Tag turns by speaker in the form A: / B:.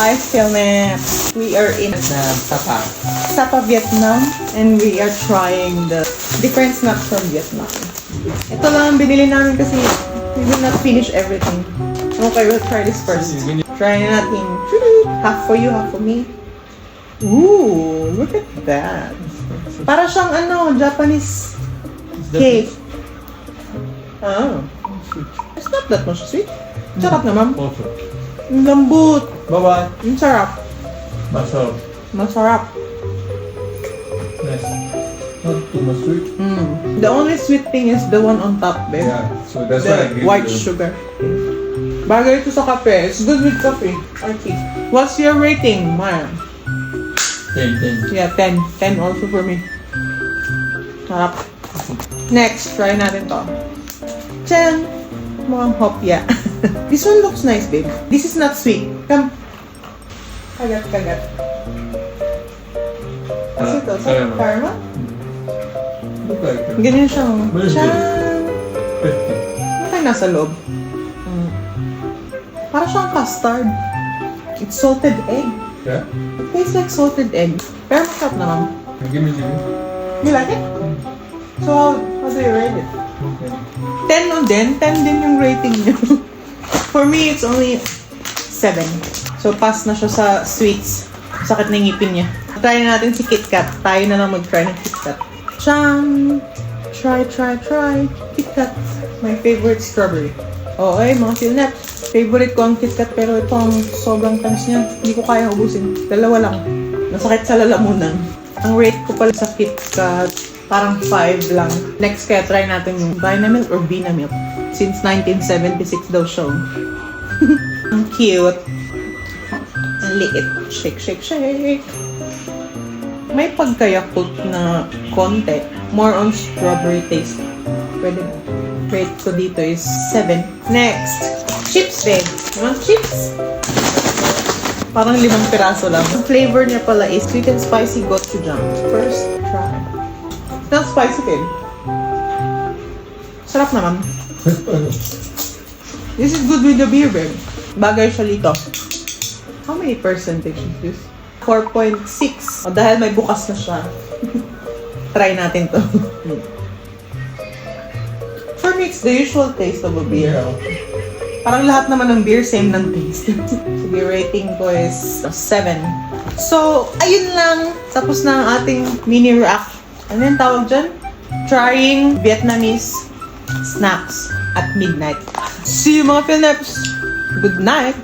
A: Hi, Philip. We are in
B: Sapa.
A: Sapa, Vietnam, and we are trying the different snacks from Vietnam. Ito lang ang binili namin kasi we will not finish everything. Okay, we'll try this first. Try natin. Half for you, half for me. Ooh, look at that. Para siyang Japanese cake. Oh. It's not that much sweet. Sarap naman.
B: Also.
A: Ang lambot.
B: Bye-bye.
A: Ang sarap.
B: Masarap.
A: Masarap.
B: Nice. Not too much sweet.
A: The only sweet thing is the one on top, babe.
B: Yeah, so that's why I
A: The
B: give
A: white
B: you.
A: sugar. Bagay ito sa kape. It's good with coffee. Okay. What's your rating, Maya?
B: 10.
A: Yeah, 10. 10 also for me. Sarap. Next, try natin to. Chan! Mukhang hopya. This one looks nice, babe. This is not sweet. Come. Kagat. Kasi ito, sa
B: Kaya mo.
A: karma?
B: Look like it.
A: Ganyan siya.
B: Where is it?
A: Chan! Ano kayo nasa loob? Para siyang custard. It's salted egg.
B: Yeah?
A: It tastes like salted egg. Pero masarap naman.
B: Give me.
A: You like it? So, how do you rate it?
B: Okay.
A: 10 on din. 10 din yung rating niyo. For me, it's only 7. So, pass na siya sa sweets. Sakit na yung ngipin niya. Try na natin si KitKat. Tayo na lang mag-try ng KitKat. Try. KitKat. My favorite strawberry. Okay, mga Philnep. Favorite ko ang KitKat pero ito ang sobrang tamis niya. Hindi ko kaya ubusin. Dalawa lang. Nasakit sa lalamunan. Ang rate ko pala sa KitKat, parang 5 lang. Next kaya try natin yung Vinamilk or Vinamilk. Since 1976 daw siya. Ang cute. Ang liit. Shake. May pagka-Yakult na konti. More on strawberry taste. Pwede na. Rate ko dito is 7. Next. Chips, babe. Naman chips. Parang 5 piraso lang. Ang flavor niya pala is sweet and spicy gochujang. First try. It's not spicy, babe. Sarap naman. This is good with the beer, babe. Bagay siya dito. How many percentage is this? 4.6. O, dahil may bukas na siya. Try natin to. For me, it's the usual taste of a beer.
B: Yeah.
A: Parang lahat naman ng beer, same ng taste. Sige, rating ko is 7. So, ayun lang. Tapos na ang ating mini react. Ano yung tawag dyan? Trying Vietnamese snacks at midnight. See you mga Philneps! Good night!